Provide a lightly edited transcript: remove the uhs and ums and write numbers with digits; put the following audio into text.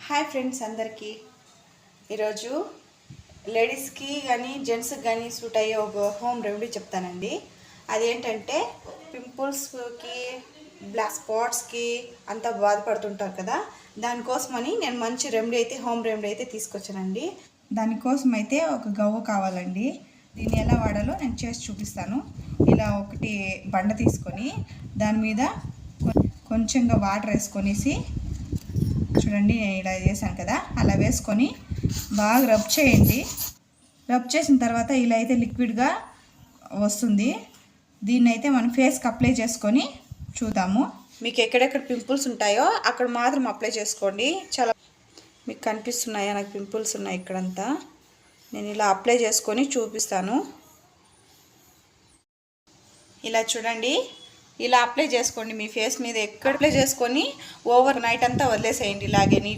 Hi friends అందరికీ ఈరోజు లేడీస్కి కానీ జెంట్స్కి కానీ సూట్ అయ్యే ఒక హోమ్ రెమెడీ చెప్తానండి. అదేంటంటే పింపుల్స్కి, బ్లాక్ స్పాట్స్కి అంతా బాధపడుతుంటారు కదా, దానికోసమని నేను మంచి రెమెడీ అయితే హోమ్ రెమెడీ అయితే తీసుకొచ్చానండి. దానికోసం అయితే ఒక గవ్వ కావాలండి. దీన్ని ఎలా వాడాలో నేను చేసి చూపిస్తాను. ఇలా ఒకటి బండ తీసుకొని దాని మీద కొంచెంగా వాటర్ వేసుకొనేసి, చూడండి నేను ఇలా చేశాను కదా, అలా వేసుకొని బాగా రబ్ చేయండి. రబ్ చేసిన తర్వాత ఇలా అయితే లిక్విడ్గా వస్తుంది. దీన్ని అయితే మనం ఫేస్కి అప్లై చేసుకొని చూద్దాము. మీకు ఎక్కడెక్కడ పింపుల్స్ ఉంటాయో అక్కడ మాత్రం అప్లై చేసుకోండి. చాలా మీకు కనిపిస్తున్నాయా? నాకు పింపుల్స్ ఉన్నాయి ఇక్కడంతా. నేను ఇలా అప్లై చేసుకొని చూపిస్తాను. ఇలా చూడండి, ఇలా అప్లై చేసుకోండి. మీ ఫేస్ మీద ఎక్కడ అప్లై చేసుకొని ఓవర్ నైట్ అంతా వదిలేసేయండి ఇలాగే.